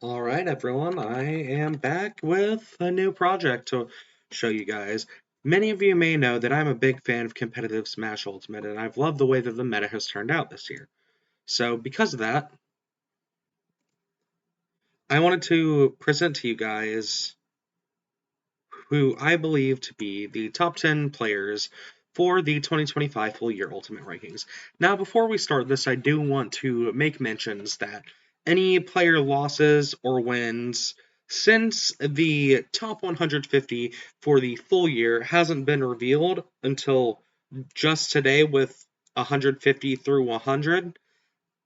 Alright everyone, I am back with a new project to show you guys. Many of you may know that I'm a big fan of competitive Smash Ultimate, and I've loved the way that the meta has turned out this year. So because of that, I wanted to present to you guys who I believe to be the top 10 players for the 2025 full year Ultimate rankings. Now, before we start this, I do want to make mentions that any player losses or wins since the top 150 for the full year hasn't been revealed until just today with 150 through 100,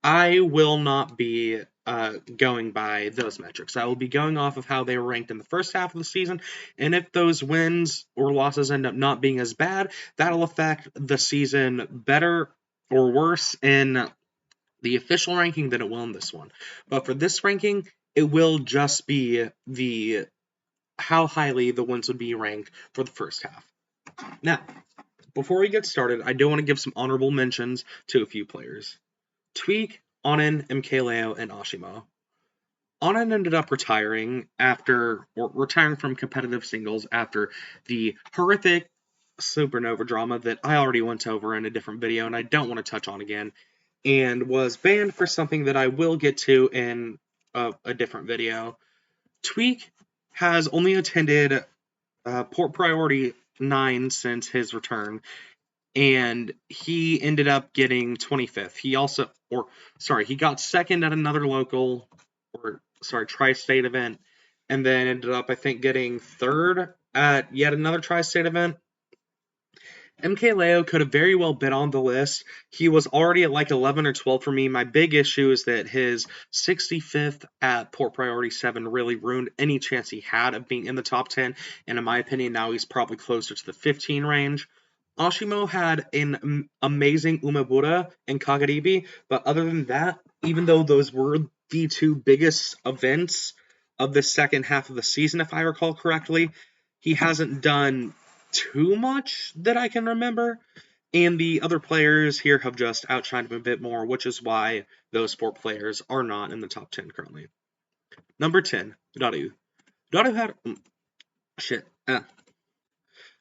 I will not be going by those metrics. I will be going off of how they were ranked in the first half of the season, and if those wins or losses end up not being as bad, that'll affect the season better or worse in the official ranking than it will in this one. But for this ranking, it will just be the how highly the wins would be ranked for the first half. Now, before we get started, I do want to give some honorable mentions to a few players. Tweak, Onin, MKLeo, and Ashimo. Onin ended up retiring from competitive singles after the horrific supernova drama that I already went over in a different video and I don't want to touch on again, and was banned for something that I will get to in a different video. Tweak has only attended Port Priority 9 since his return, and he ended up getting 25th. He got second at another tri-state event, and then ended up, I think, getting third at yet another tri-state event. MKLeo could have very well been on the list. He was already at like 11 or 12 for me. My big issue is that his 65th at Port Priority 7 really ruined any chance he had of being in the top 10, and in my opinion, now he's probably closer to the 15 range. Ashimo had an amazing Umebura and Kagaribi, but other than that, even though those were the two biggest events of the second half of the season, if I recall correctly, he hasn't done too much that I can remember, and the other players here have just outshined him a bit more, which is why those four players are not in the top 10 currently. Number 10, Daru. Daru had... Shit.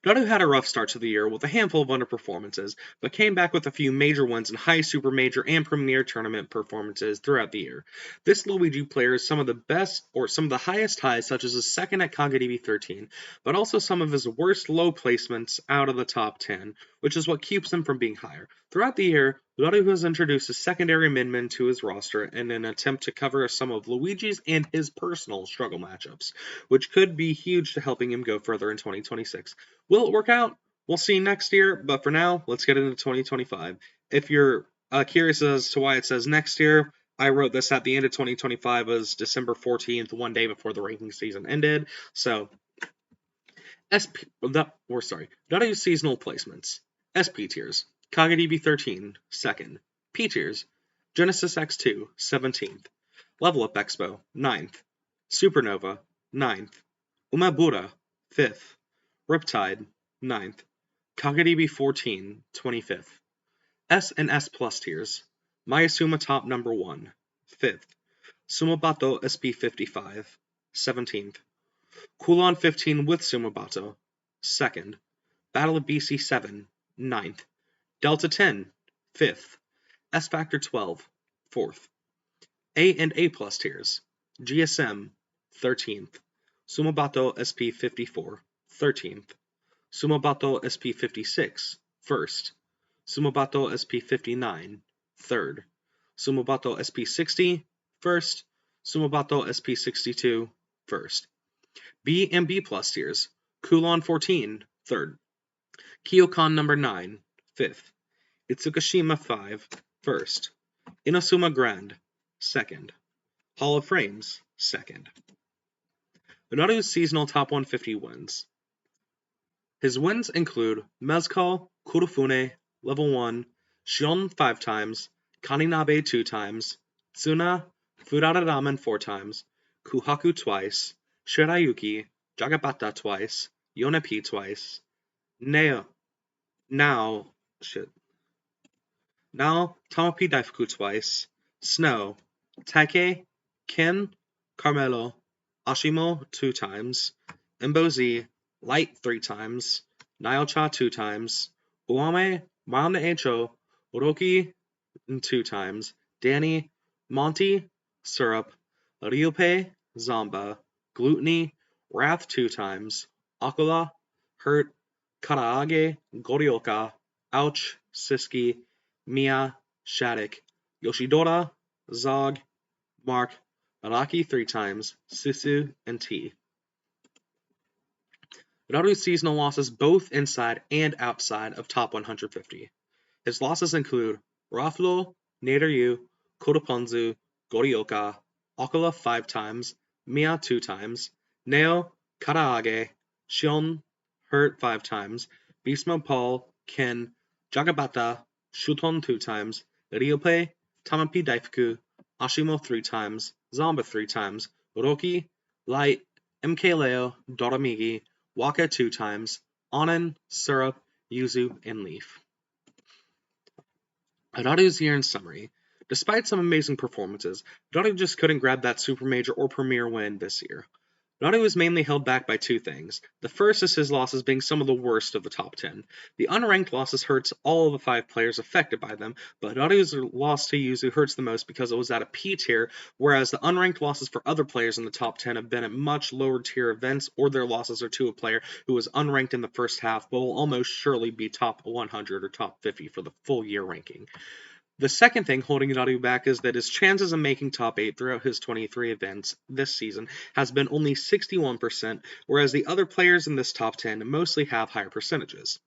Daru had a rough start to the year with a handful of underperformances, but came back with a few major wins in high super major and premier tournament performances throughout the year. This Luigi player is some of the best or some of the highest highs, such as his second at Kagadibi 13, but also some of his worst low placements out of the top 10, which is what keeps him from being higher. Throughout the year, Daru has introduced a secondary midman to his roster in an attempt to cover some of Luigi's and his personal struggle matchups, which could be huge to helping him go further in 2026. Will it work out? We'll see next year, but for now, let's get into 2025. If you're curious as to why it says next year, I wrote this at the end of 2025 as December 14th, one day before the ranking season ended. So, Daru's seasonal placements. SP tiers. Kagadibi 13, 2nd. P tiers. Genesis X2, 17th. Level Up Expo, 9th. Supernova, 9th. Umebura, 5th. Riptide, 9th. Kagadibi 14, 25th. S and S Plus tiers. Mayasuma Top Number 1, 5th. Sumobato SP 55, 17th. Kulon 15 with Sumobato, 2nd. Battle of BC 7, 9th. Delta 10, 5th. S Factor 12, 4th. A and A Plus tiers. GSM, 13th. Sumobato SP 54, 13th. Sumobato SP 56, 1st. Sumobato SP 59, 3rd. Sumobato SP 60, 1st. Sumobato SP 62, 1st. B and B Plus tiers. Kulon 14, 3rd. Kyokan number 9, 5th. Itsukashima 5, 1st. Inosuma Grand, 2nd. Hall of Frames, 2nd. Daru's seasonal top 150 wins. His wins include Mezcal, Kurofune, level 1, Shion 5 times, Kaninabe 2 times, Tsuna, Furara Ramen 4 times, Kuhaku twice, Shirayuki, Jagabata twice, Yonepi twice, Now Tamapi Daifuku twice, Snow, Taike, Ken, Carmelo, Ashimo 2 times, Mbozi, Light 3 times, Naocha 2 times, Uame, Maamne Echo, Oroki 2 times, Danny, Monty, Syrup, Ryope, Zamba, Gluteny, Wrath 2 times, Akula, Hurt, Karaage, Gorioka, Ouch, Siski, Mia, Shattuck, Yoshidora, Zog, Mark, Araki 3 times, Susu, and T. Naruto's seasonal losses both inside and outside of top 150. His losses include Rafulo, Naderyu, Kotopunzu, Gorioka, Akula 5 times, Mia 2 times, Neo, Karaage, Shion, Hurt 5 times, Beastmo Paul, Ken, Jagabata, Shuton 2 times, Ryope, Tamapi Daifuku, Ashimo 3 times, Zamba 3 times, Roki, Light, MK Leo, Doramigi, Waka 2 times, Onin, Syrup, Yuzu, and Leaf. Naruto's year in summary. Despite some amazing performances, Naruto just couldn't grab that super major or premier win this year. Naruto was mainly held back by 2 things. The first is his losses being some of the worst of the top 10. The unranked losses hurts all of the 5 players affected by them, but Naruto's loss to Yuzu hurts the most because it was at a P tier, whereas the unranked losses for other players in the top 10 have been at much lower tier events, or their losses are to a player who was unranked in the first half but will almost surely be top 100 or top 50 for the full year ranking. The second thing holding Naruto back is that his chances of making top 8 throughout his 23 events this season has been only 61%, whereas the other players in this top 10 mostly have higher percentages.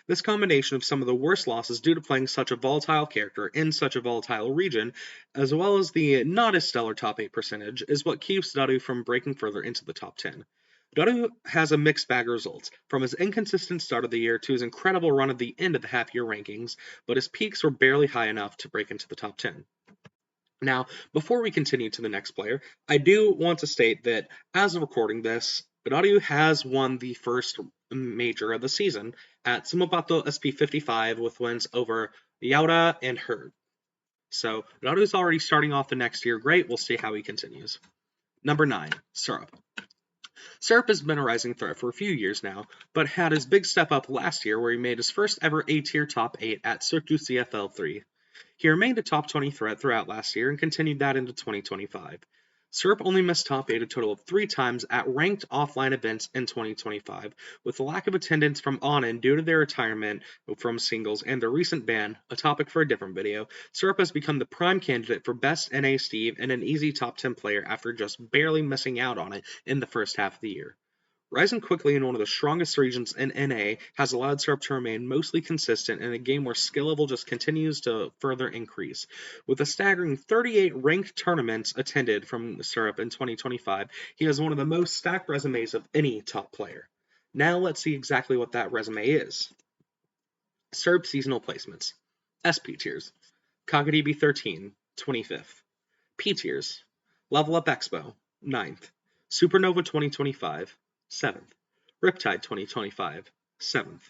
This combination of some of the worst losses due to playing such a volatile character in such a volatile region, as well as the not as stellar top 8 percentage, is what keeps Naruto from breaking further into the top 10. Naruto has a mixed bag of results, from his inconsistent start of the year to his incredible run at the end of the half-year rankings, but his peaks were barely high enough to break into the top 10. Now, before we continue to the next player, I do want to state that, as of recording this, Naruto has won the first major of the season at Sumobato SP55 with wins over Yaura and Herd. So, Naruto's already starting off the next year great. We'll see how he continues. Number 9, Syrup. Syrup has been a rising threat for a few years now, but had his big step up last year where he made his first ever A-tier top 8 at Cirque du CFL 3. He remained a top 20 threat throughout last year and continued that into 2025. Syrup only missed top 8 a total of 3 times at ranked offline events in 2025, with the lack of attendance from Onin due to their retirement from singles and their recent ban, a topic for a different video. Syrup has become the prime candidate for best NA Steve and an easy top 10 player after just barely missing out on it in the first half of the year. Rising quickly in one of the strongest regions in NA has allowed Syrup to remain mostly consistent in a game where skill level just continues to further increase. With a staggering 38 ranked tournaments attended from Syrup in 2025, he has one of the most stacked resumes of any top player. Now let's see exactly what that resume is. Syrup seasonal placements. SP tiers. KageDB 13, 25th. P tiers. Level Up Expo, 9th. Supernova 2025, 7th. Riptide 2025, 7th.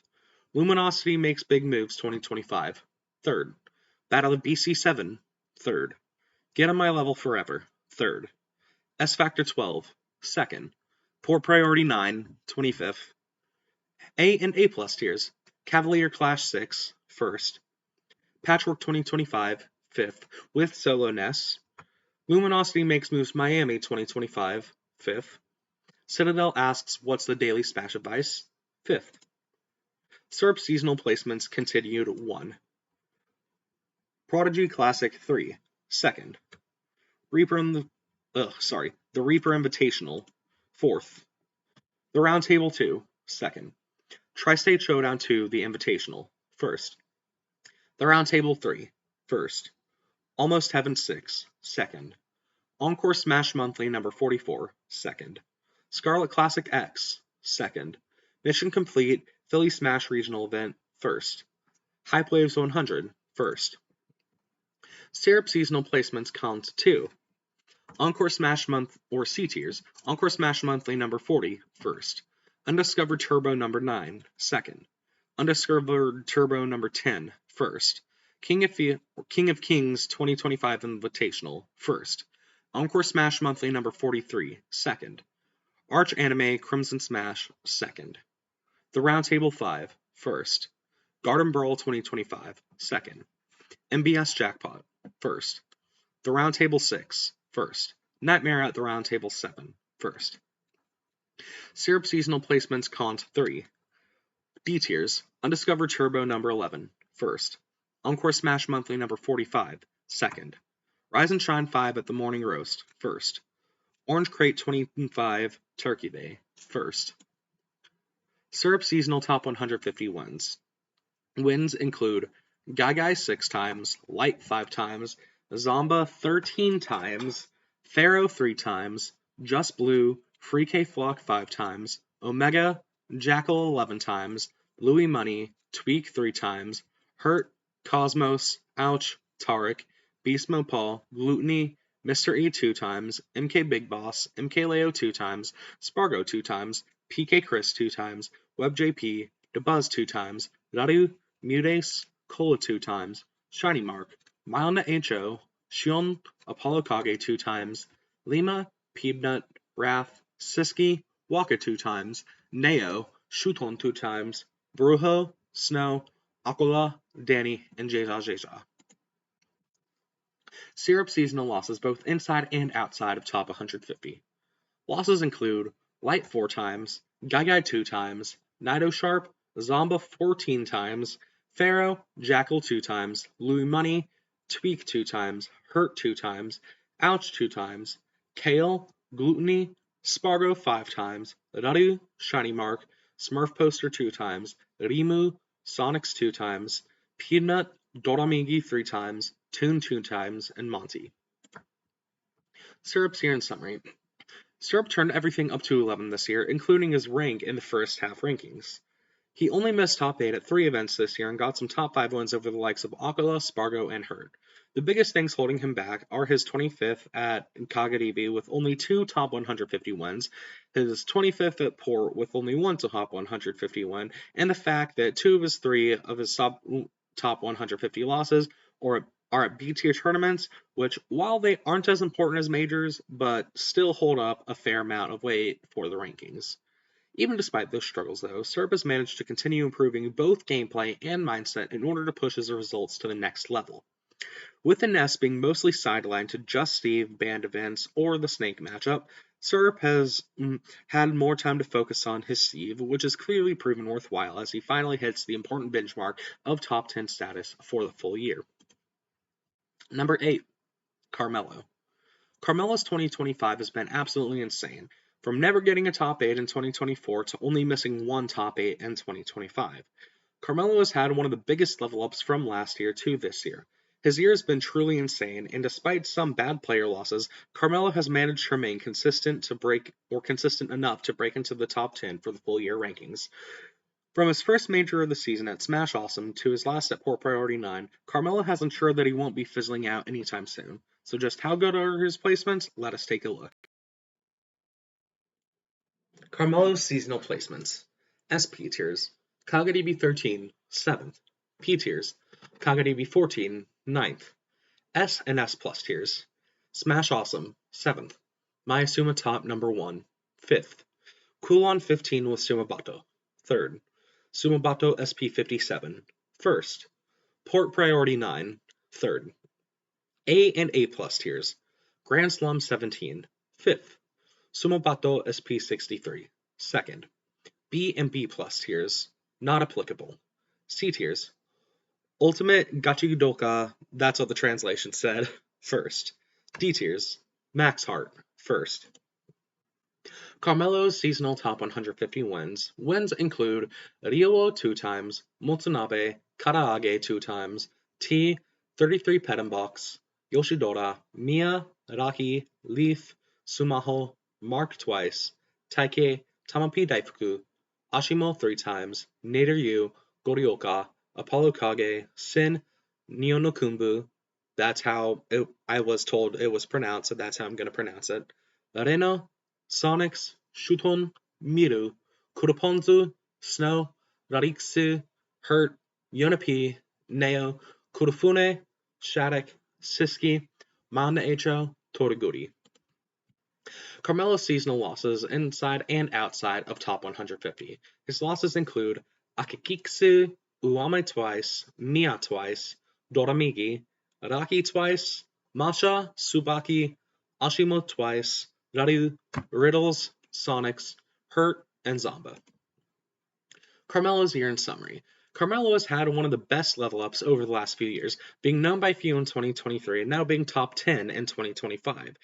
Luminosity Makes Big Moves 2025, 3rd. Battle of BC7, 3rd. Get on My Level Forever, 3rd. S Factor 12, 2nd. Poor Priority 9, 25th. A and A Plus tiers. Cavalier Clash 6, 1st. Patchwork 2025, 5th, with Solo Ness. Luminosity Makes Moves Miami 2025, 5th. Citadel asks, what's the daily smash advice? 5th. Syrup seasonal placements continued 1. Prodigy Classic 3, 2nd. The Reaper Invitational, 4th. The Roundtable 2, 2nd. Tri-State Showdown 2, The Invitational, 1st. The Roundtable 3, 1st. Almost Heaven 6, 2nd. Encore Smash Monthly number 44, 2nd. Scarlet Classic X, 2nd. Mission Complete, Philly Smash Regional Event, 1st. Hype Waves 100, 1st. Syrup Seasonal Placements count 2. Encore Smash Month, or C tiers, Encore Smash Monthly number 40, 1st. Undiscovered Turbo number 9, 2nd. Undiscovered Turbo number 10, 1st. King of Kings 2025 Invitational, 1st. Encore Smash Monthly number 43, second. Arch Anime Crimson Smash, second. The Roundtable 5, first. Garden Brawl 2025, second. MBS Jackpot, first. The Roundtable 6, first. Nightmare at the Roundtable 7, first. Syrup Seasonal Placements Cont 3. D-Tiers, Undiscovered Turbo number 11, first. Encore Smash Monthly number 45, second. Rise and Shine 5 at the Morning Roast, first. Orange Crate 25 Turkey Day, first. Syrup Seasonal Top 150 wins. Wins include Gagai 6 times, Light 5 times, Zomba 13 times, Pharaoh 3 times, Just Blue, Free K Flock 5 times, Omega, Jackal 11 times, Louis Money, Tweak 3 times, Hurt, Cosmos, Ouch, Tarek, Beast Paul, Glutony, Mr. E 2 times, MK Big Boss, MK Leo 2 times, Spargo 2 times, PK Chris 2 times, WebJP, DeBuzz 2 times, Daru, Mutace, Cola 2 times, Shiny Mark, Milna Ho, Shion, Apollo Kage 2 times, Lima, Peanut, Wrath, Siski, Waka 2 times, Neo, Shuton 2 times, Brujo, Snow, Aquila, Danny, and Jeja. Syrup seasonal losses both inside and outside of top 150. Losses include Light 4 times, Gagai 2 times, Nido Sharp, Zomba 14 times, Pharaoh, Jackal 2 times, Louis Money, Tweak 2 times, Hurt 2 times, Ouch 2 times, Kale, Glutony, Spargo 5 times, Daru, Shiny Mark, Smurf Poster 2 times, Rimu, Sonics 2 times, Peanut, Doramigi 3 times, Toon 2 times, and Monty. Syrups here in summary. Syrup turned everything up to 11 this year, including his rank in the first half rankings. He only missed top 8 at 3 events this year and got some top 5 wins over the likes of Aquila, Spargo, and Hurt. The biggest things holding him back are his 25th at Kagadibi with only 2 top 150 wins, his 25th at Port with only 1 top 150 win, and the fact that 2 of his 3 of his top 150 losses are at B-tier tournaments, which, while they aren't as important as majors, but still hold up a fair amount of weight for the rankings. Even despite those struggles, though, Syrup has managed to continue improving both gameplay and mindset in order to push his results to the next level. With the Ness being mostly sidelined to Just Steve, band events, or the Snake matchup, Syrup has had more time to focus on his Steve, which has clearly proven worthwhile as he finally hits the important benchmark of top 10 status for the full year. Number 8, Carmelo. Carmelo's 2025 has been absolutely insane, from never getting a top 8 in 2024 to only missing 1 top 8 in 2025. Carmelo has had one of the biggest level ups from last year to this year. His year has been truly insane, and despite some bad player losses, Carmelo has managed to remain consistent enough to break into the top 10 for the full year rankings. From his first major of the season at Smash Awesome to his last at Port Priority 9, Carmelo has ensured that he won't be fizzling out anytime soon. So just how good are his placements? Let us take a look. Carmelo's seasonal placements. SP tiers. Kagadibi 13, 7th. P tiers. Kagadibi 14, 9th. S and S plus tiers. Smash Awesome, 7th. Mayasuma Top number 1, 5th. Kulon 15 with Sumabato, 3rd. Sumabato SP 57, 1st. Port Priority 9, 3rd. A and A plus tiers. Grand Slum 17, 5th. Sumabato SP 63, 2nd. B and B plus tiers, not applicable. C tiers. Ultimate Gachidoka, that's what the translation said, 1st. D tiers. Max Heart, 1st. Carmelo's seasonal top 150 wins. Wins include Ryo 2 times, Motsunabe, Karaage 2 times, T, 33 Pedambox, Yoshidora, Mia, Raki, Leaf, Sumaho, Mark twice, Taike, Tamapi Daifuku, Ashimo 3 times, Nader Goryoka, Apollo Kage, Sin, Nionokumbu, that's how I was told it was pronounced, so that's how I'm going to pronounce it, Reno, Sonics, Shuton, Miru, Kuroponzu, Snow, Rariksu, Hurt, Yonapi, Neo, Kurofune, Shattuck, Siski, Manda Echo, Toriguri. Carmelo's seasonal losses inside and outside of top 150. His losses include Akikiksu, Uame twice, Mia twice, Doramigi, Araki twice, Masha, Subaki, Ashimo twice, Ryu, Riddles, Sonics, Hurt, and Zamba. Carmelo's year in summary. Carmelo has had one of the best level ups over the last few years, being known by few in 2023 and now being top 10 in 2025.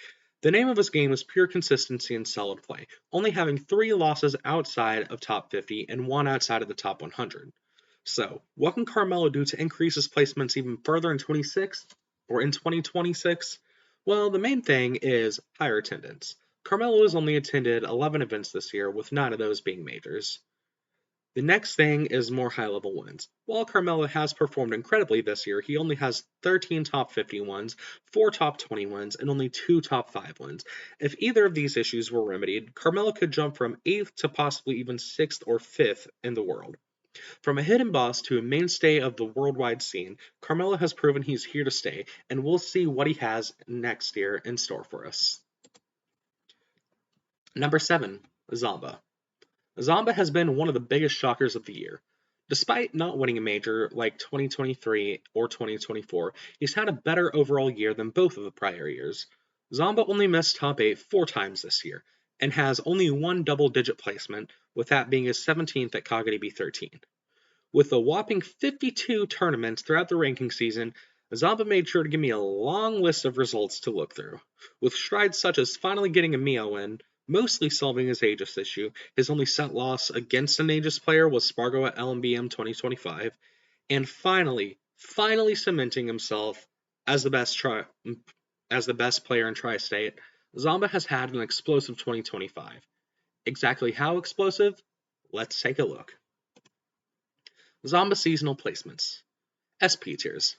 The name of his game is pure consistency and solid play, only having 3 losses outside of top 50 and 1 outside of the top 100. So, what can Carmelo do to increase his placements even further in 26 or in 2026? Well, the main thing is higher attendance. Carmelo has only attended 11 events this year, with 9 of those being majors. The next thing is more high-level wins. While Carmelo has performed incredibly this year, he only has 13 top 50 wins, 4 top 20 wins, and only 2 top 5 wins. If either of these issues were remedied, Carmelo could jump from 8th to possibly even 6th or 5th in the world. From a hidden boss to a mainstay of the worldwide scene, Carmelo has proven he's here to stay, and we'll see what he has next year in store for us. Number 7, Zamba. Zamba has been one of the biggest shockers of the year. Despite not winning a major like 2023 or 2024, he's had a better overall year than both of the prior years. Zamba only missed top 8 4 times this year, and has only one double-digit placement, with that being his 17th at Kagari 13. With a whopping 52 tournaments throughout the ranking season, Zamba made sure to give me a long list of results to look through, with strides such as finally getting a Mio win, mostly solving his Aegis issue. His only set loss against an Aegis player was Spargo at LMBM 2025, and finally cementing himself as the best player in Tri-State. Zamba has had an explosive 2025. Exactly how explosive? Let's take a look. Zamba seasonal placements. SP tiers.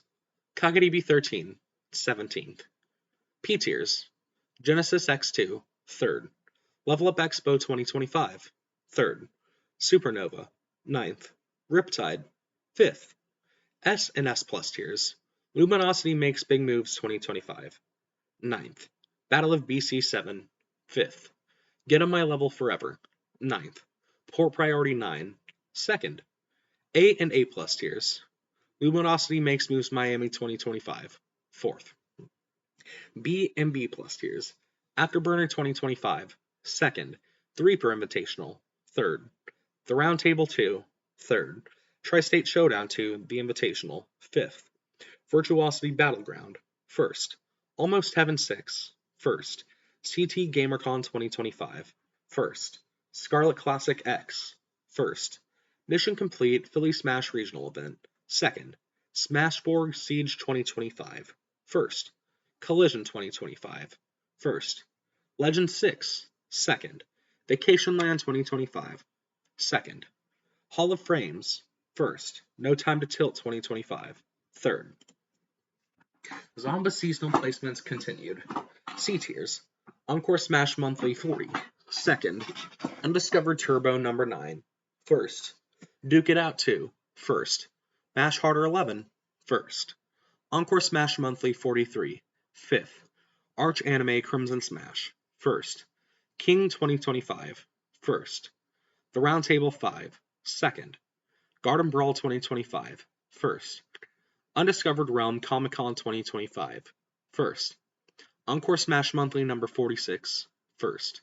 Kagari 13, 17th. P tiers. Genesis X2, 3rd. Level Up Expo 2025, 3rd. Supernova, 9th. Riptide, 5th. S and S Plus tiers. Luminosity Makes Big Moves 2025, 9th. Battle of BC 7, 5th. Get on My Level Forever, 9th. Port Priority 9, 2nd. A and A Plus tiers. Luminosity Makes Moves Miami 2025, 4th. B and B Plus tiers. Afterburner 2025, 2nd. The Reaper Invitational, 3rd. The Roundtable 2, 3rd. Tri-State Showdown 2, The Invitational, 5th. Virtuosity Battleground, 1st. Almost Heaven 6, 1st. CT GamerCon 2025, 1st. Scarlet Classic X, 1st. Mission Complete Philly Smash Regional Event, 2nd. Smashborg Siege 2025, 1st. Collision 2025, 1st. Legend 6, 2nd. Vacation Land 2025, 2nd. Hall of Frames, 1st. No Time to Tilt 2025, 3rd. Zamba seasonal placements continued. C tiers. Encore Smash Monthly 40, 2nd. Undiscovered Turbo number 9, 1st. Duke It Out 2, 1st. Mash Harder 11, 1st. Encore Smash Monthly 43, 5th. Arch Anime Crimson Smash, 1st. King 2025, 1st. The Roundtable 5, 2nd. Garden Brawl 2025, 1st. Undiscovered Realm Comic Con 2025, 1st. Encore Smash Monthly number 46, 1st.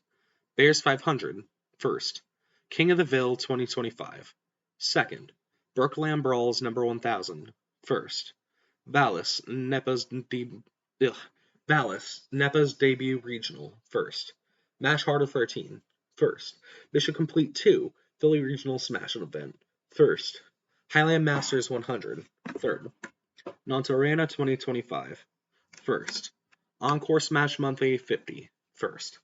Bears 500, 1st. King of the Ville 2025, 2nd. Brooklyn Brawls number 1000, 1st. Valis, Nepa's debut regional, 1st. Mash Harder 13, 1st. Mission Complete 2, Philly Regional Smash event, 1st. Highland Masters 100, 3rd. Nantorena 2025, 1st. Encore Smash Monthly 50, 1st.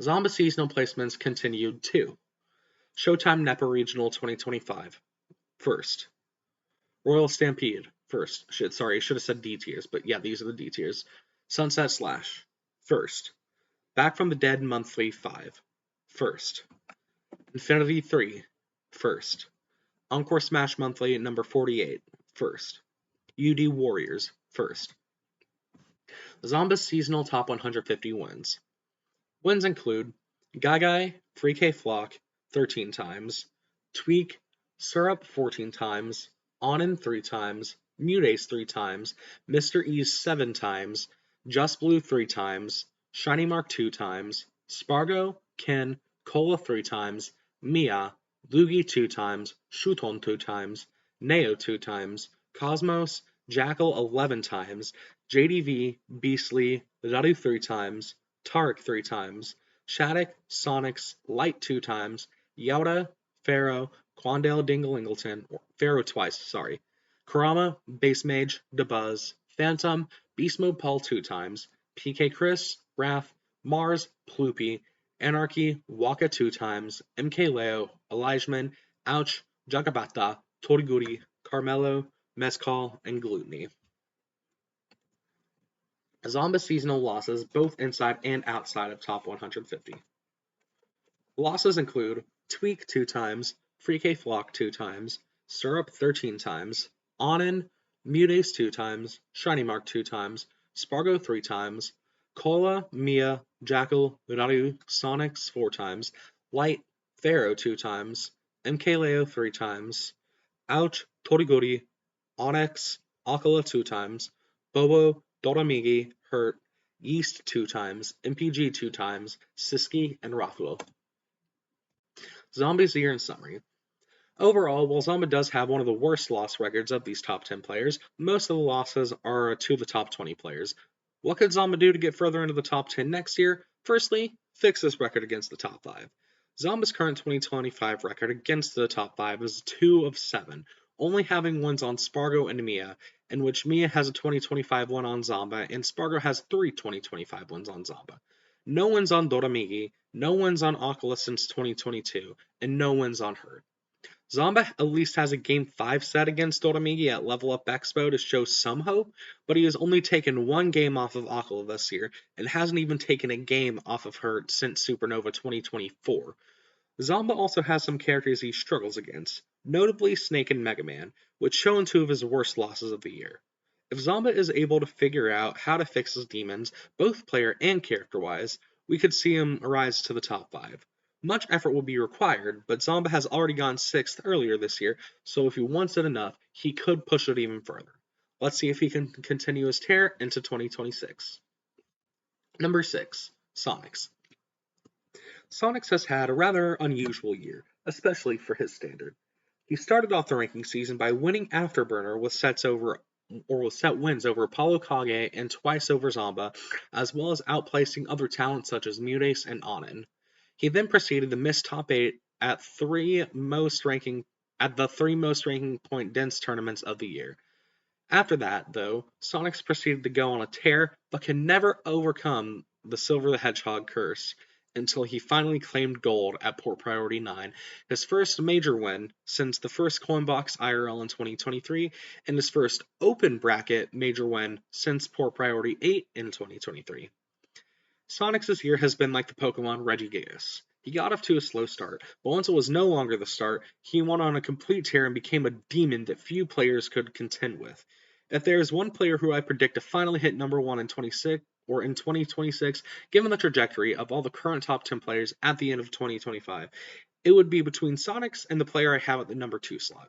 Zamba seasonal placements continued too. Showtime Nepa Regional 2025, 1st. Royal Stampede, 1st. Sorry, I should have said D tiers, but yeah, these are the D tiers. Sunset Slash, 1st. Back from the Dead Monthly 5, 1st. Infinity 3, 1st. Encore Smash Monthly number 48, 1st. UD Warriors, 1st. Zamba's seasonal top 150 wins. Wins include Gagai, Free K Flock 13 times, Tweak, Syrup 14 times, Onin 3 times, Mutace 3 times, Mr. Ease 7 times, Just Blue 3 times, Shiny Mark 2 times, Spargo, Ken, Cola 3 times, Mia, Luigi 2 times, Shuton 2 times, Neo 2 times, Cosmos, Jackal 11 times, JDV, Beastly, Zaru 3 times, Tark 3 times, Shattuck, Sonics, Light 2 times, Yoda, Pharaoh, Quandale Dinglingleton, Pharaoh twice, sorry, Kurama, Base Mage, Dabuzz, Phantom, Beast Mode Paul 2 times, PK Chris, Wrath, Mars, Ploopy, Anarchy, Waka 2 times, MK Leo, Elijahman, Ouch, Jagabata, Toriguri, Carmelo, Mezcal, and Gluteny. Zomba seasonal losses both inside and outside of top 150. Losses include Tweak 2 times, Free K Flock 2 times, Syrup 13 times, Onin, Mutace 2 times, Shiny Mark 2 times, Spargo 3 times, Cola, Mia, Jackal, Lunaru, Sonics 4 times, Light, Pharaoh 2 times, MK Leo 3 times, Ouch, Torigori, Onyx, Akala 2 times, Bobo, Doramigi, Hurt, Yeast 2 times, MPG 2 times, Siski, and Raffalo. Zombies year in summary. Overall, while Zomba does have one of the worst loss records of these top 10 players, most of the losses are to the top 20 players. What could Zomba do to get further into the top 10 next year? Firstly, fix this record against the top 5. Zomba's current 2025 record against the top 5 is 2 of 7, only having wins on Spargo and Mia, in which Mia has a 2025 win on Zomba and Spargo has 3 2025 wins on Zomba. No wins on Doramigi, no wins on Akala since 2022, and no wins on Hurt. Zomba at least has a Game 5 set against Doramigi at Level Up Expo to show some hope, but he has only taken one game off of Akala this year, and hasn't even taken a game off of her since Supernova 2024. Zomba also has some characters he struggles against, notably Snake and Mega Man, which show in 2 of his worst losses of the year. If Zomba is able to figure out how to fix his demons, both player and character-wise, we could see him rise to the top 5. Much effort will be required, but Zomba has already gone 6th earlier this year, so if he wants it enough, he could push it even further. Let's see if he can continue his tear into 2026. Number 6. Sonics. Sonics has had a rather unusual year, especially for his standard. He started off the ranking season by winning Afterburner with set wins over Apollo Kage and twice over Zomba, as well as outplacing other talents such as Mutace and Onin. He then proceeded to miss top 8 at the 3 most ranking point dense tournaments of the year. After that, though, Sonics proceeded to go on a tear, but can never overcome the Silver the Hedgehog curse until he finally claimed gold at Port Priority 9, his first major win since the first Coinbox IRL in 2023, and his first open bracket major win since Port Priority 8 in 2023. Sonics' year has been like the Pokemon Regigigas. He got off to a slow start, but once it was no longer the start, he went on a complete tear and became a demon that few players could contend with. If there is one player who I predict to finally hit number 1 in 2026, given the trajectory of all the current top 10 players at the end of 2025, it would be between Sonics and the player I have at the number 2 slot.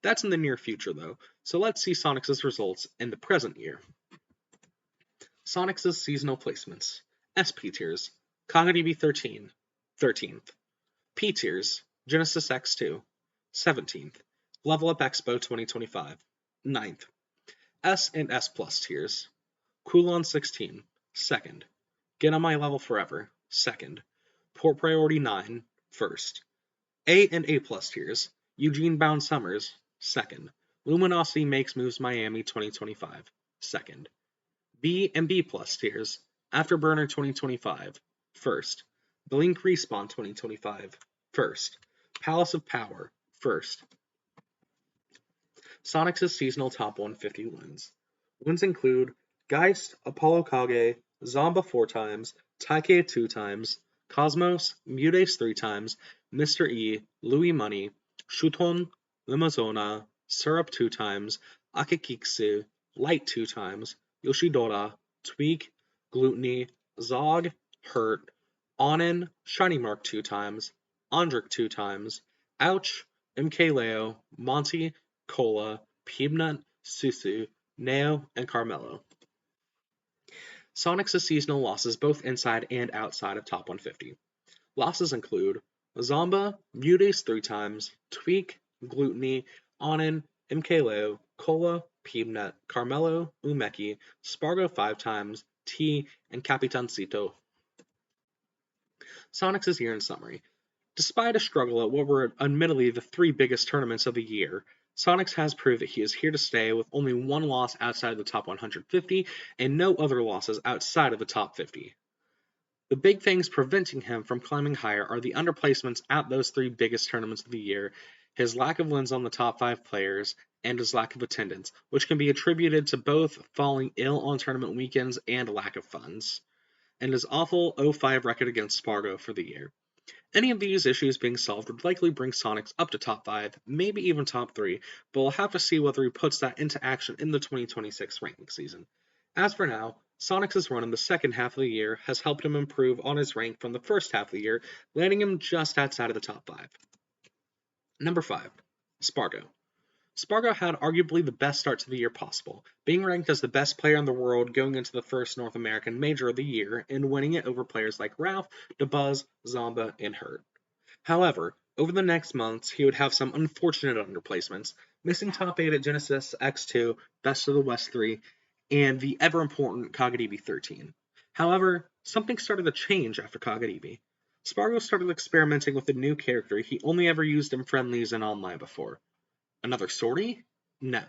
That's in the near future though, so let's see Sonics' results in the present year. Sonics' seasonal placements. SP tiers, CongaDB 13, 13th. P tiers, Genesis X2, 17th. Level Up Expo 2025, 9th. S and S Plus tiers, Kulon 16, 2nd. Get on My Level Forever, 2nd. Port Priority 9, 1st. A and A Plus tiers, Eugene Bound Summers, 2nd. Luminosity Makes Moves Miami 2025, 2nd. B and B Plus tiers, Afterburner 2025, 1st. Blink Respawn 2025, 1st. Palace of Power, 1st. Sonics' seasonal top 150 wins. Wins include Geist, Apollo Kage, Zomba 4 times, Taike 2 times, Cosmos, Mutace 3 times, Mr. E, Louis Money, Shuton, Limazona, Syrup 2 times, Akikiksu, Light 2 times, Yoshidora, Tweak, Gluteny, Zog, Hurt, Onin, Shiny Mark 2 times, Andric 2 times, Ouch, MKLeo, Monty, Cola, Peanut, Susu, Neo, and Carmelo. Sonic's seasonal losses both inside and outside of top 150. Losses include Zomba, Mutace 3 times, Tweak, Gluttony, Onin, MKLeo, Cola, Peanut, Carmelo, Umeki, Spargo 5 times, T, and Capitancito. Sonic's year in summary. Despite a struggle at what were admittedly the 3 biggest tournaments of the year, Sonics has proved that he is here to stay with only 1 loss outside of the top 150 and no other losses outside of the top 50. The big things preventing him from climbing higher are the underplacements at those 3 biggest tournaments of the year, his lack of wins on the top 5 players, and his lack of attendance, which can be attributed to both falling ill on tournament weekends and lack of funds, and his awful 0-5 record against Spargo for the year. Any of these issues being solved would likely bring Sonics up to top 5, maybe even top 3, but we'll have to see whether he puts that into action in the 2026 ranking season. As for now, Sonics' run in the second half of the year has helped him improve on his rank from the first half of the year, landing him just outside of the top 5. Number 5. Spargo. Spargo had arguably the best start to the year possible, being ranked as the best player in the world going into the first North American Major of the year and winning it over players like Ralph, DeBuzz, Zomba, and Hurt. However, over the next months, he would have some unfortunate underplacements, missing top 8 at Genesis X2, Best of the West 3, and the ever-important Kagadibi 13. However, something started to change after Kagadibi. Spargo started experimenting with a new character he only ever used in friendlies and online before. Another sortie? No.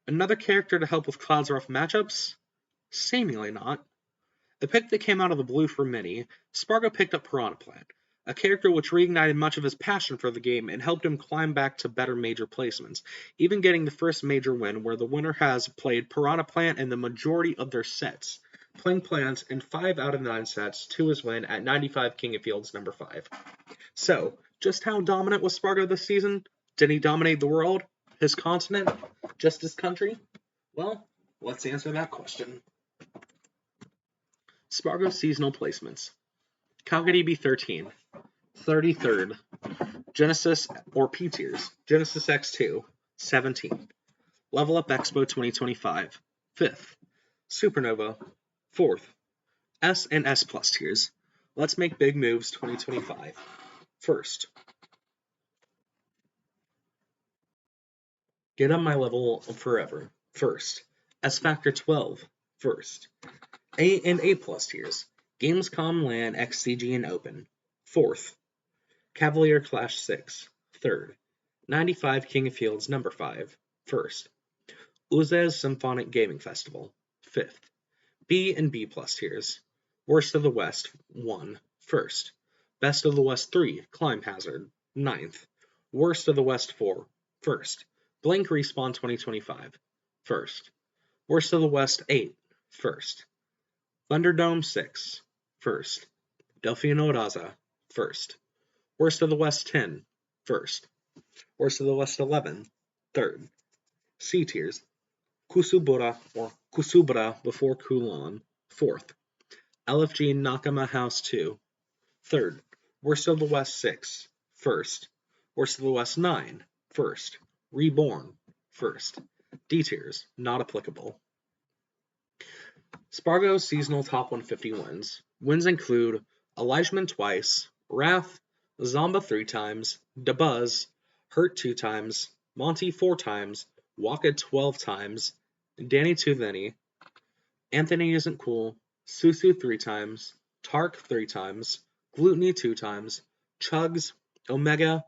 Another character to help with Cloud's rough matchups? Seemingly not. A pick that came out of the blue for many, Spargo picked up Piranha Plant, a character which reignited much of his passion for the game and helped him climb back to better major placements, even getting the first major win where the winner has played Piranha Plant in the majority of their sets, playing plants in 5 out of 9 sets to his win at 95 King of Fields number 5. So, just how dominant was Spargo this season? Did he dominate the world? His continent? Just his country? Well, let's answer that question. Spargo seasonal placements. Kagadibi 13, 33rd. Genesis or P tiers. Genesis X2, 17th. Level Up Expo 2025, 5th. Supernova, 4th. S and S plus tiers. Let's Make Big Moves 2025, 1st. Get on my level forever, 1st. S Factor 12, 1st. A and A plus tiers. Gamescom LAN XCG and Open, 4th. Cavalier Clash 6, 3rd. 95 King of Fields number 5, 1st. Uzez Symphonic Gaming Festival, 5th. B and B plus tiers. Worst of the West 1, 1st. Best of the West 3, Climb Hazard, 9th. Worst of the West 4, 1st. Blink Respawn 2025, 1st. Worst of the West 8, 1st. Thunderdome 6, 1st. Delfino Raza, 1st. Worst of the West 10, 1st. Worst of the West 11, 3rd. C tiers. Kusubura or Kusubura before Kulon, 4th. LFG Nakama House 2, 3rd. Worst of the West 6, 1st. Worst of the West 9, 1st. Reborn, 1st. D tiers, not applicable. Spargo's seasonal top 150 wins. Wins include Elijahman twice, Wrath, Zomba 3 times, DeBuzz, Hurt 2 times, Monty 4 times, Waka 12 times, Danny Tootheny, Anthony Isn't Cool, Susu 3 times, Tark 3 times, Gluttony 2 times, Chugs, Omega,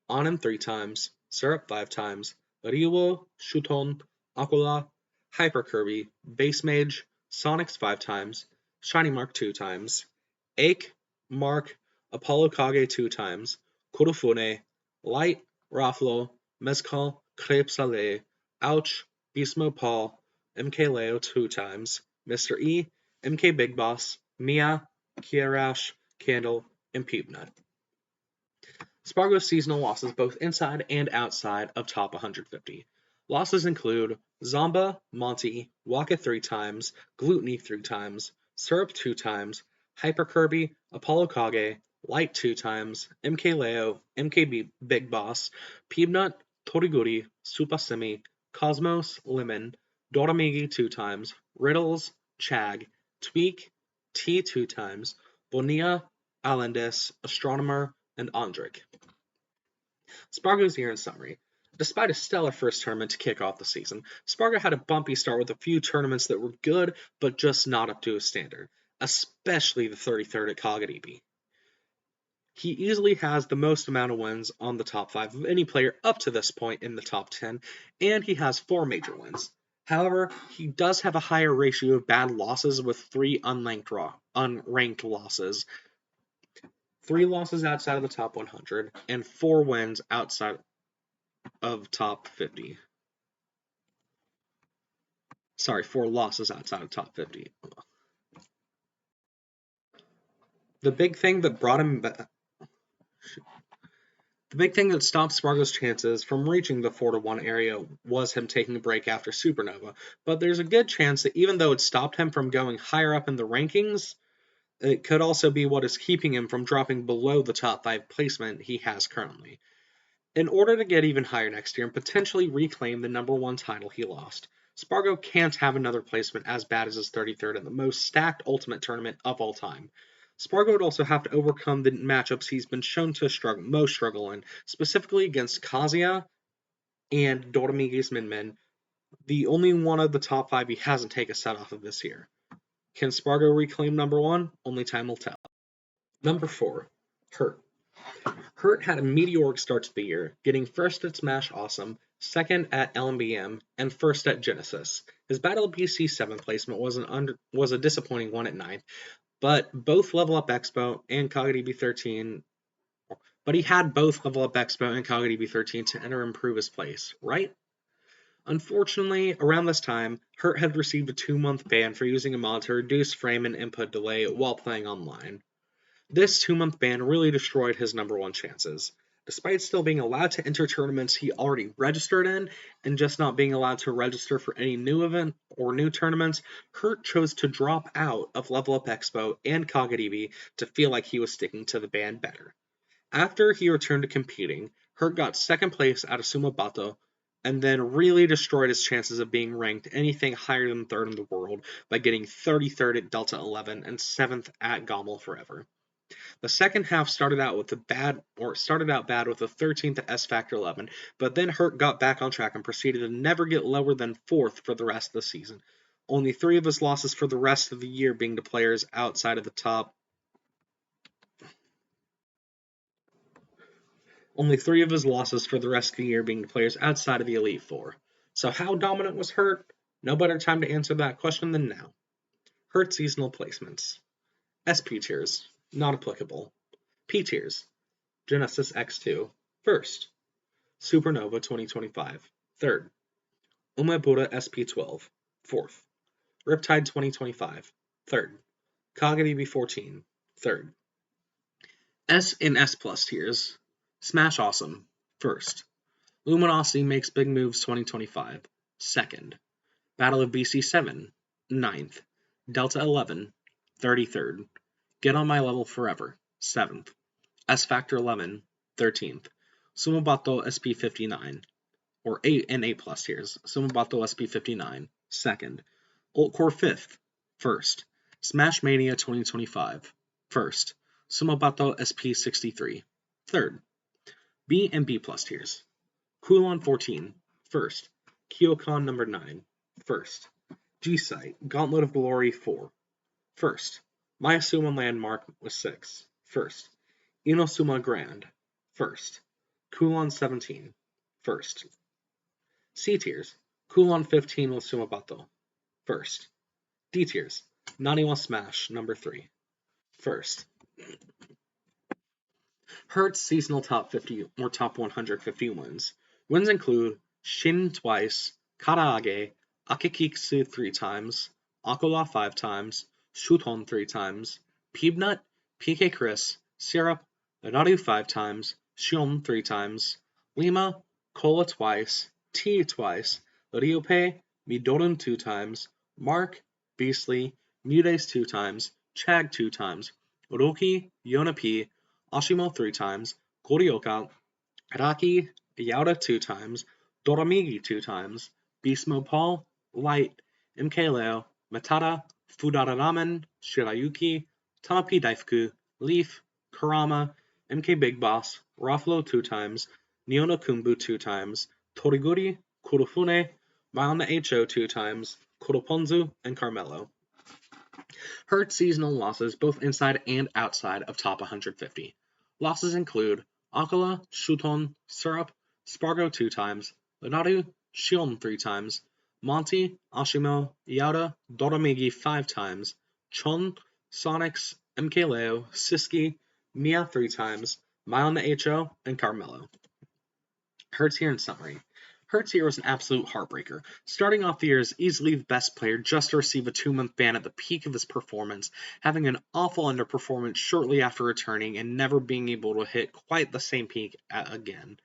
Onin 3 times, Syrup 5 times, Ryuo, Shuton, Aquila, Hyper Kirby, Base Mage, Sonics 5 times, Shiny Mark 2 times, Ake, Mark, Apollo Kage 2 times, Kurofune, Light, Raflo, Mezcal, Crepe Salé, Ouch, Beastmo Paul, MKLeo 2 times, Mr. E, MK Big Boss, Mia, Kiarash, Candle, and Peepnut. Spargo's seasonal losses both inside and outside of top 150. Losses include Zomba, Monty, Waka 3 times, Gluttony 3 times, Syrup 2 times, Hyper Kirby, Apollo Kage, Light 2 times, MK Leo, MK Big Boss, Peanut, Toriguri, Supa Semi, Cosmos, Lemon, Doramigi 2 times, Riddles, Chag, Tweak, T 2 times, Bonilla, Alendis, Astronomer, and Andric. Spargo's year in summary. Despite a stellar first tournament to kick off the season, Spargo had a bumpy start with a few tournaments that were good, but just not up to his standard, especially the 33rd at Kagadibi. He easily has the most amount of wins on the top 5 of any player up to this point in the top 10, and he has 4 major wins. However, he does have a higher ratio of bad losses with 3 unranked losses. 3 losses outside of the top 100, and 4 wins outside of top 50. Sorry, 4 losses outside of top 50. The big thing that stopped Spargo's chances from reaching the 4-1 area was him taking a break after Supernova, but there's a good chance that even though it stopped him from going higher up in the rankings, it could also be what is keeping him from dropping below the top 5 placement he has currently. In order to get even higher next year and potentially reclaim the number 1 title he lost, Spargo can't have another placement as bad as his 33rd in the most stacked Ultimate Tournament of all time. Spargo would also have to overcome the matchups he's been shown to struggle in, specifically against Kazuya and Doramigi's Min, the only one of the top 5 he hasn't taken a set off of this year. Can Spargo reclaim number 1? Only time will tell. Number 4, Hurt. Hurt had a meteoric start to the year, getting first at Smash Awesome, second at LMBM, and first at Genesis. His Battle of BC 7th placement was a disappointing one at 9th, but both Level Up Expo and KagDB 13. But he had both Level Up Expo and KagDB 13 to enter and improve his place, right? Unfortunately, around this time, Hurt had received a 2-month ban for using a mod to reduce frame and input delay while playing online. This 2-month ban really destroyed his number 1 chances. Despite still being allowed to enter tournaments he already registered in, and just not being allowed to register for any new event or new tournaments, Hurt chose to drop out of Level Up Expo and KagDB to feel like he was sticking to the ban better. After he returned to competing, Hurt got 2nd place at Sumo Bato, and then really destroyed his chances of being ranked anything higher than 3rd in the world by getting 33rd at Delta 11 and 7th at Gommel Forever. The second half started out bad with a 13th at S Factor 11, but then Hurt got back on track and proceeded to never get lower than 4th for the rest of the season. Only 3 of his losses for the rest of the year being to players outside of the top. Only 3 of his losses for the rest of the year being to players outside of the Elite Four. So how dominant was Hurt? No better time to answer that question than now. Hurt seasonal placements. SP tiers, not applicable. P tiers, Genesis X2, 1st. Supernova 2025, 3rd. Umebura SP12, 4th. Riptide 2025, 3rd. KagDB 14, 3rd. S and S Plus tiers, Smash Awesome, 1st. Luminosity Makes Big Moves 2025, 2nd. Battle of BC 7, 9th. Delta 11, 33rd. Get on My Level Forever, 7th. S Factor 11, 13th. Sumobato SP 59, or 8 and 8 plus tiers. Sumobato SP 59, 2nd. Ult Core 5th, 1st. Smash Mania 2025, 1st. Sumobato SP 63, 3rd. B and B plus tiers. Kulon 14, 1st. Kyokon number 9, 1st. G-Site, Gauntlet of Glory 4, 1st. Mayasuma Landmark was 6, 1st. Inosuma Grand, 1st. Kulon 17, 1st. C tiers, Kulon 15 with Sumobato, 1st. D tiers, Naniwa Smash number 3, 1st. Hurt's seasonal top 50 or top 150 wins. Wins include Shin twice, Karaage, Akikitsu 3 times, Akola 5 times, Shuton 3 times, Peanut, PK Chris, Syrup, Naru 5 times, Shion 3 times, Lima, Cola twice, T twice, Ryope, Midorun 2 times, Mark, Beastly, Mudes 2 times, Chag 2 times, Oroki, Yona P, Ashimo 3 times, Korioka, Araki, Yauda 2 times, Doramigi 2 times, Beastmo Paul, Light, MK Leo, Matata, Fudara Ramen, Shirayuki, Tamapi Daifuku, Leaf, Kurama, MK Big Boss, Ruffalo 2 times, Niono Kumbu 2 times, Toriguri, Kurofune, Milana Ho 2 times, Kuroponzu, and Carmelo. Hurt seasonal losses both inside and outside of top 150. Losses include Akala, Shuton, Syrup, Spargo 2 times, Lenaru, Shion 3 times, Monty, Ashimo, Yauda, Doramigi 5 times, Chun, Sonics, MK Leo, Siski, Mia 3 times, Milana Ho, and Carmelo. Hurts here in summary. Hurts here was an absolute heartbreaker. Starting off the year as easily the best player just to receive a 2-month ban at the peak of his performance, having an awful underperformance shortly after returning and never being able to hit quite the same peak again.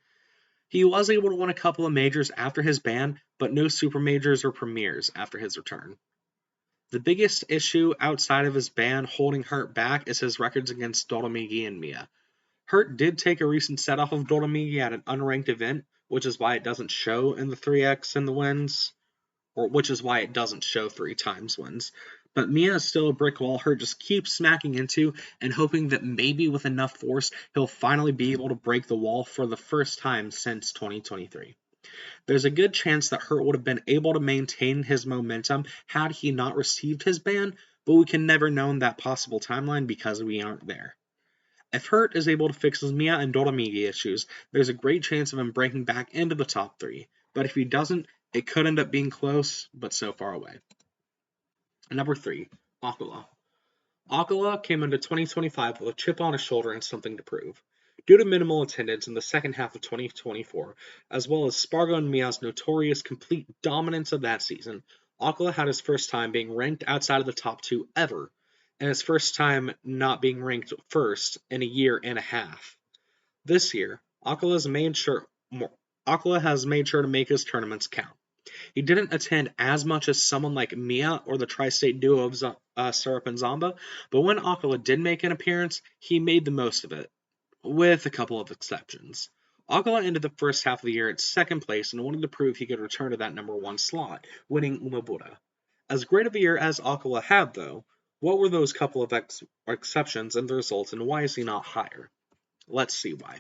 He was able to win a couple of majors after his ban, but no super majors or premiers after his return. The biggest issue outside of his ban holding Hurt back is his records against Doramigi and Mia. Hurt did take a recent set off of Doramigi at an unranked event, which is why it doesn't show in the 3x in the wins, or which is why it doesn't show 3 times wins. But Mia is still a brick wall Hurt just keeps smacking into and hoping that maybe with enough force he'll finally be able to break the wall for the first time since 2023. There's a good chance that Hurt would have been able to maintain his momentum had he not received his ban, but we can never know that possible timeline because we aren't there. If Hurt is able to fix his Mia and Doramigi issues, there's a great chance of him breaking back into the top 3, but if he doesn't, it could end up being close, but so far away. Number 3, Akala. Akala came into 2025 with a chip on his shoulder and something to prove. Due to minimal attendance in the second half of 2024, as well as Spargo and Mia's notorious complete dominance of that season, Akala had his first time being ranked outside of the top 2 ever, and his first time not being ranked first in a year and a half. This year, Akala has made sure to make his tournaments count. He didn't attend as much as someone like Mia or the tri-state duo of Syrup and Zamba, but when Akala did make an appearance, he made the most of it, with a couple of exceptions. Akala ended the first half of the year at second place and wanted to prove he could return to that number 1 slot, winning Umebura. As great of a year as Akala had, though, what were those couple of exceptions and the results, and why is he not higher? Let's see why.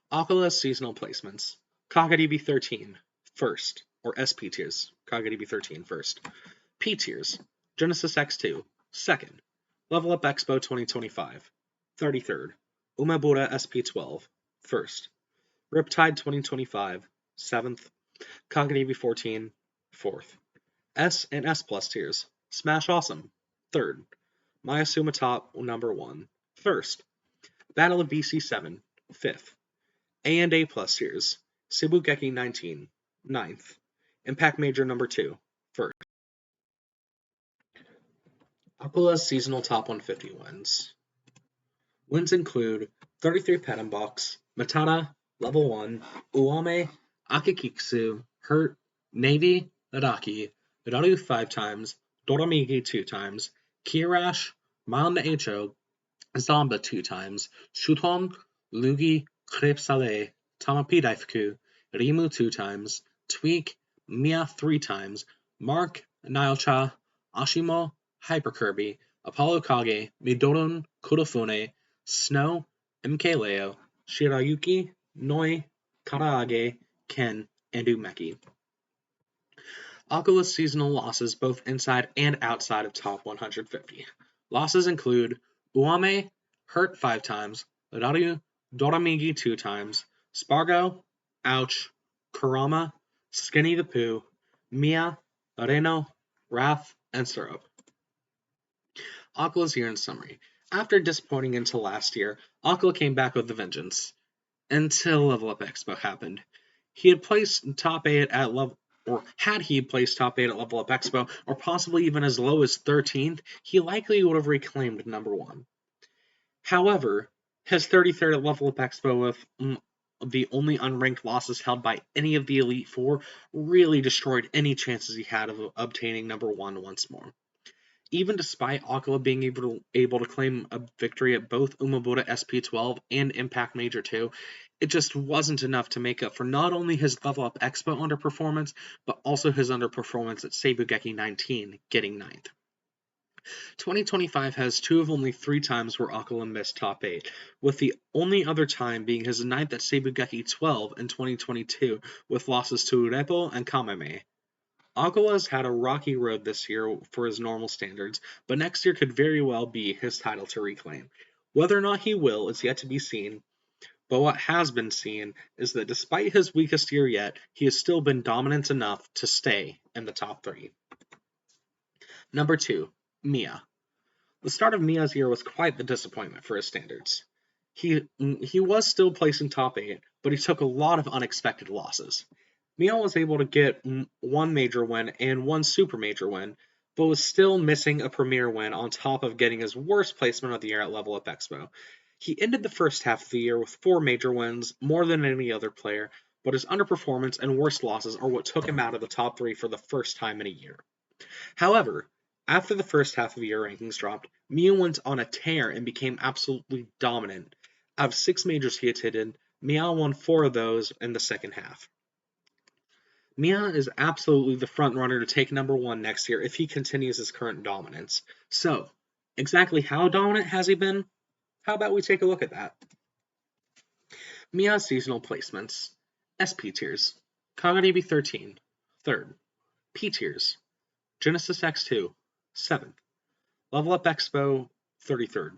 Akala's seasonal placements. KagaDB 13, first, or SP tiers. KagaDB 13, first. P tiers. Genesis X2, second. Level Up Expo 2025, 33rd. Umebura SP12, first. Riptide 2025, 7th. KagaDB 14, 4th. S and S Plus tiers. Smash Awesome, 3rd. Mayasuma Top, number 1, 1st. Battle of BC 7, 5th. A and A Plus tiers. Shibugeki 19, 9th. Impact Major number 2, 1st. Akala's seasonal top 150 wins. Wins include 33 Pattern Box, Matata, Level 1, Uame, Akikiksu, Hurt, Navy, Araki, Raru 5 times, Doramigi 2 times, Kirash, Milana Ho, Zamba 2 times, Shuton, Lugi, Crepe Salé, Tamapi Daifuku, Rimu 2 times, Tweak, Mia 3 times, Mark, Nilecha, Ashimo, Hyper Kirby, Apollo Kage, Midorun, Kurofune, Snow, MK Leo, Shirayuki, Noi, Karaage, Ken, and Umeki. Akala's seasonal losses both inside and outside of top 150. Losses include Uame, Hurt 5 times, Raru, Doramigi 2 times, Spargo, Ouch, Kurama, Skinny the Pooh, Mia, Reno, Wrath, and Syrup. Akala's year in summary. After disappointing into last year, Akala came back with a vengeance. Until Level Up Expo happened. He had placed top 8 at level, or had he placed top 8 at Level Up Expo, or possibly even as low as 13th, he likely would have reclaimed number 1. However, his 33rd at Level Up Expo with the only unranked losses held by any of the Elite Four really destroyed any chances he had of obtaining number 1 once more. Even despite Akala being able to claim a victory at both Umabura SP12 and Impact Major 2, it just wasn't enough to make up for not only his Level Up Expo underperformance, but also his underperformance at Seibugeki 19, getting 9th. 2025 has two of only 3 times where Akala missed top 8, with the only other time being his 9th at Seibugeki 12 in 2022, with losses to Urepo and Kamame. Akala's had a rocky road this year for his normal standards, but next year could very well be his title to reclaim. Whether or not he will is yet to be seen, but what has been seen is that despite his weakest year yet, he has still been dominant enough to stay in the top 3. Number 2, Mia. The start of Mia's year was quite the disappointment for his standards. He was still placing top 8, but he took a lot of unexpected losses. Mia was able to get one major win and one super major win, but was still missing a premier win on top of getting his worst placement of the year at Level Up Expo. He ended the first half of the year with 4 major wins, more than any other player, but his underperformance and worst losses are what took him out of the top 3 for the first time in a year. However, after the first half of the year rankings dropped, Mia went on a tear and became absolutely dominant. Out of 6 majors he attended, Mia won 4 of those in the second half. Mia is absolutely the front runner to take number 1 next year if he continues his current dominance. So, exactly how dominant has he been? How about we take a look at that? Mia's seasonal placements. SP tiers. Kagaribi 13, 3rd. P tiers. Genesis X2, 7th. Level Up Expo, 33rd.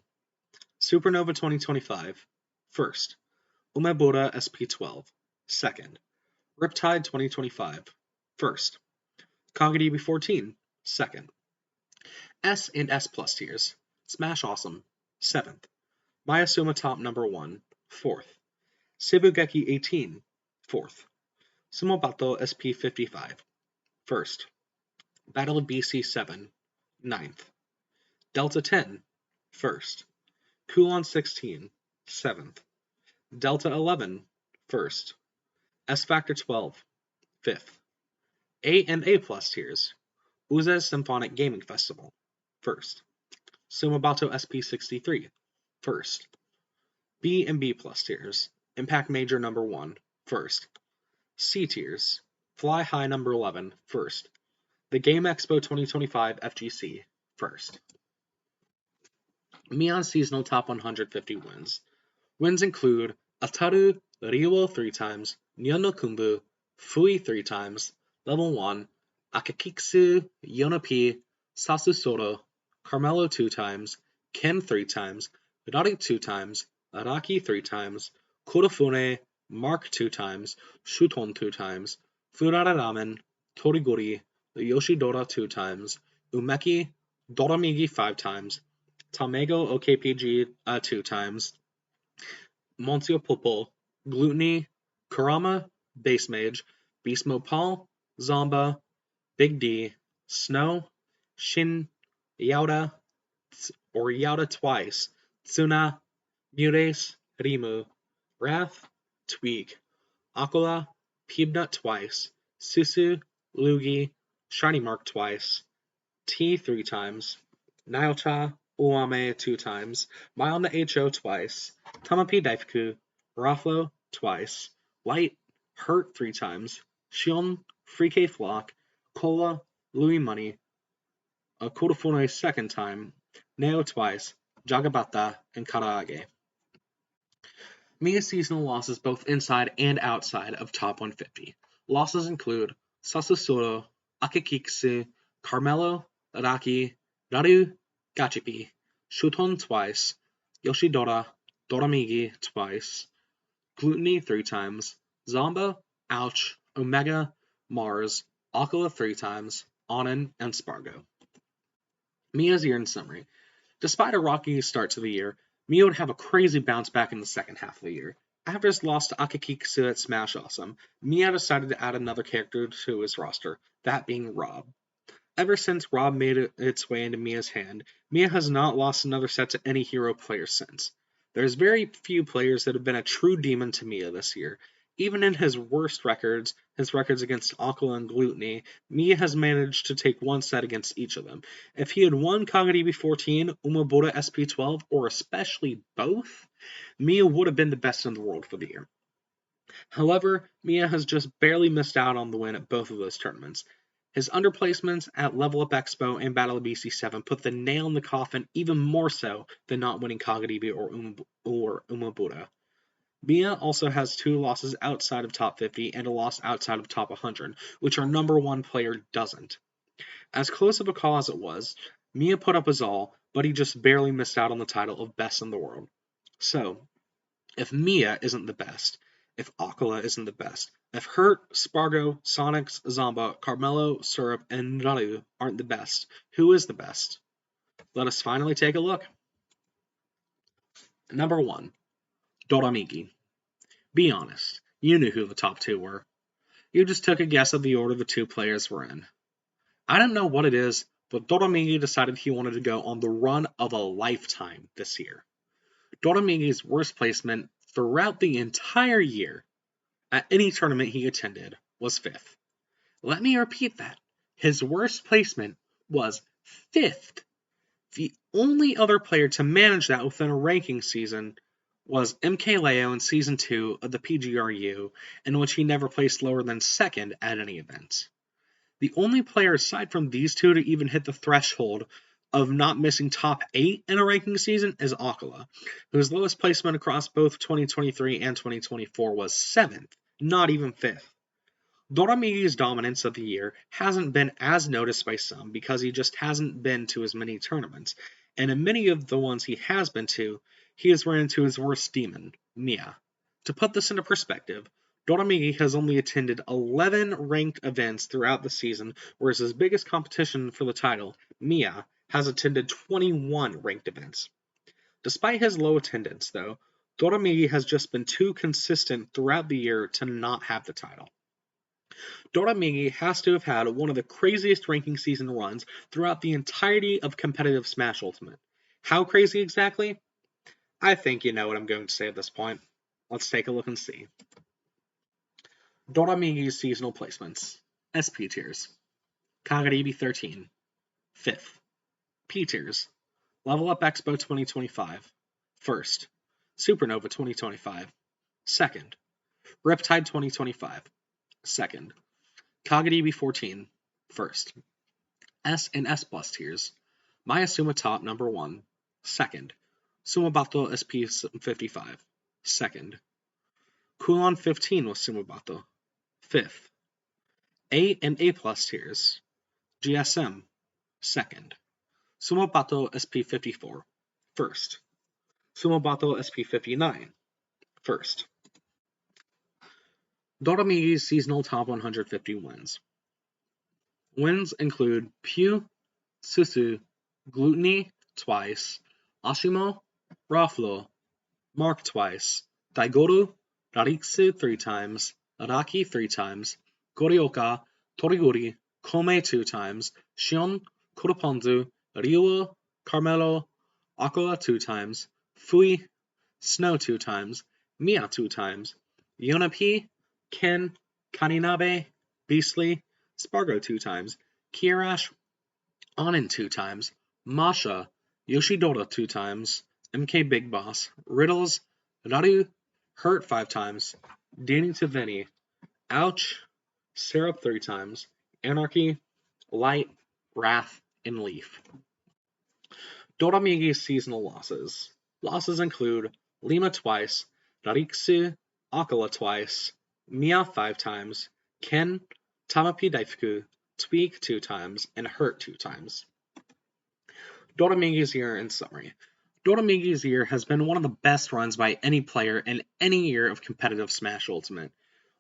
Supernova 2025, 1st. Umebura SP12, 2nd. Riptide 2025, 1st. Kagaribi 14, 2nd. S and S Plus tiers. Smash Awesome, 7th. Mayasuma Top number 1, 4th. Sibugeki 18, 4th. Sumobato SP55, 1st. Battle of BC 7, 9th. Delta 10, 1st. Kulon 16, 7th. Delta 11, 1st. S Factor 12, 5th. A and A Plus tiers. Uzes Symphonic Gaming Festival, 1st. Sumobato SP63, 1st. B and B Plus tiers. Impact Major number 1, 1st. C tiers. Fly High number 11, 1st. The Game Expo 2025 FGC, 1st. Mia's seasonal top 150 wins. Wins include Ataru Riwo 3 times, Nyon no Kumbu, Fui 3 times, Level 1, Akakiksu, Yonopi, Sasusoro, Carmelo 2 times, Ken 3 times, Hirari 2 times, Araki 3 times, Kurofune, Mark 2 times, Shuton 2 times, Furara Ramen, Torigori, Yoshidora 2 times, Umeki, Doramigi 5 times, Tamego OKPG 2 times, Monsieur Popo, Gluttony, Kurama, Base Mage, Beast Mode Paul, Zomba, Big D, Snow, Shin, Yauda, or Yauda twice, Tsuna, Mures, Rimu, Wrath, Tweak, Akula, Peebnut twice, Susu, Lugi, Shiny Mark twice, T 3 times, Naocha, Uame 2 times, Milda HO twice, Tamapi Daifuku, Raflo twice, Light, Hurt 3 times, Shion, Free Flock, Cola, Louis Money, Kodafune 2nd time, Neo twice, Jagabata, and Karaage. Mia's seasonal losses both inside and outside of top 150. Losses include Sasusoro, Akikiksu, Carmelo, Araki, Raru, Gachipi, Shuton twice, Yoshidora, Doramigi twice, Gluttony 3 times, Zomba, Ouch, Omega, Mars, Akala 3 times, Onin, and Spargo. Mia's year in summary. Despite a rocky start to the year, Mia would have a crazy bounce back in the second half of the year. After his loss to Akikiksu at Smash Awesome, Mia decided to add another character to his roster, that being Rob. Ever since Rob made its way into Mia's hand, Mia has not lost another set to any hero player since. There's very few players that have been a true demon to Mia this year. Even in his worst records, his records against Aquila and Gluteny, Mia has managed to take one set against each of them. If he had won Kagaribi 14, Umabura SP 12, or especially both, Mia would have been the best in the world for the year. However, Mia has just barely missed out on the win at both of those tournaments. His underplacements at Level Up Expo and Battle of BC7 put the nail in the coffin even more so than not winning Kagaribi or Umabura. Mia also has 2 losses outside of top 50 and a loss outside of top 100, which our number 1 player doesn't. As close of a call as it was, Mia put up his all, but he just barely missed out on the title of best in the world. So, if Mia isn't the best, if Aquila isn't the best, if Hurt, Spargo, Sonics, Zamba, Carmelo, Syrup, and Naru aren't the best, who is the best? Let us finally take a look. Number 1, Doramigi. Be honest, you knew who the top 2 were. You just took a guess at the order the 2 players were in. I don't know what it is, but Doramigi decided he wanted to go on the run of a lifetime this year. Doramigi's worst placement throughout the entire year at any tournament he attended was 5th. Let me repeat that. His worst placement was 5th. The only other player to manage that within a ranking season was MK Leo in Season 2 of the PGRU, in which he never placed lower than 2nd at any event. The only player aside from these 2 to even hit the threshold of not missing top 8 in a ranking season is Aquila, whose lowest placement across both 2023 and 2024 was 7th, not even 5th. Doramigi's dominance of the year hasn't been as noticed by some because he just hasn't been to as many tournaments, and in many of the ones he has been to, he has run into his worst demon, Mia. To put this into perspective, Doramigi has only attended 11 ranked events throughout the season, whereas his biggest competition for the title, Mia, has attended 21 ranked events. Despite his low attendance, though, Doramigi has just been too consistent throughout the year to not have the title. Doramigi has to have had one of the craziest ranking season runs throughout the entirety of competitive Smash Ultimate. How crazy exactly? I think you know what I'm going to say at this point. Let's take a look and see. Doramigi's seasonal placements. SP tiers. Kagaribi 13. 5th. P tiers. Level Up Expo 2025. 1st. Supernova 2025. 2nd. Riptide 2025. 2nd. Kagaribi 14. 1st. S and S Plus tiers. Mayasuma Top number 1. 2nd. Sumabato SP 55. 2nd. Kulon 15 with Sumabato. 5th. A and A Plus tiers. GSM. 2nd. Sumabato SP 54. 1st. Sumabato SP 59. 1st. Doramigi's seasonal top 150 wins. Wins include Pew, Susu, Gluteny twice, Ashimo, Raflo, Mark twice, Daigoru, Rariksu 3 times, Araki 3 times, Gorioka, Toriguri, Kome 2 times, Shion, Kuroponzu, Ryuo, Carmelo, Aquila 2 times, Fui, Snow 2 times, Mia 2 times, Yonapi, Ken, Kaninabe, Beastly, Spargo 2 times, Kiarash, Anin 2 times, Masha, Yoshidora 2 times, MK Big Boss, Riddles, Raru, Hurt 5 times, Danny to Vinny, Ouch, Syrup 3 times, Anarchy, Light, Wrath, and Leaf. Doramigi's seasonal losses. Losses include Lima twice, Rariksu, Aquila twice, Mia 5 times, Ken, Tamapi Daifuku, Tweak 2 times, and Hurt 2 times. Doramigi's year in summary. Doramigi's year has been one of the best runs by any player in any year of competitive Smash Ultimate.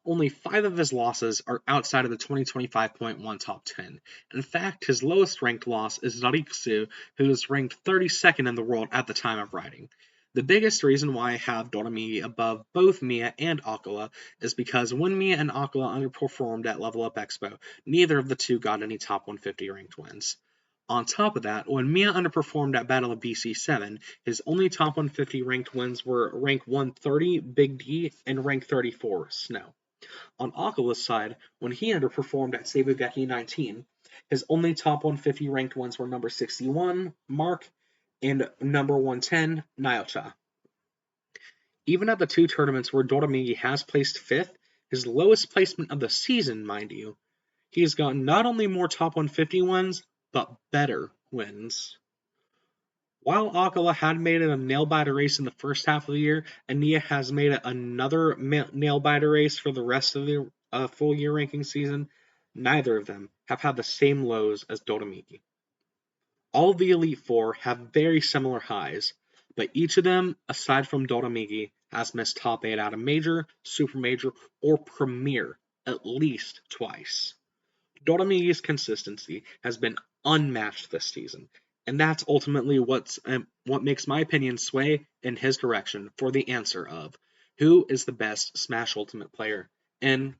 Only 5 of his losses are outside of the 2025.1 top 10. In fact, his lowest ranked loss is Rariksu, who is ranked 32nd in the world at the time of writing. The biggest reason why I have Doramigi above both Mia and Aquila is because when Mia and Aquila underperformed at Level Up Expo, neither of the 2 got any top 150 ranked wins. On top of that, when Mia underperformed at Battle of BC7, his only top 150 ranked wins were rank 130 Big D and rank 34 Snow. On Akala's side, when he underperformed at Seibugeki 19, his only top 150 ranked wins were number 61 Mark and number 110 Nyocha. Even at the two tournaments where Doramigi has placed 5th, his lowest placement of the season, mind you, he has gotten not only more top 150 wins, but better wins. While Akala had made it a nail-biter race in the first half of the year, Ania has made it another nail-biter race for the rest of the full-year ranking season, neither of them have had the same lows as Doramigi. All of the Elite Four have very similar highs, but each of them, aside from Doramigi, has missed top 8 at a major, super major, or premier at least twice. Doramigi's consistency has been unmatched this season, and that's ultimately what makes my opinion sway in his direction for the answer of who is the best Smash Ultimate player in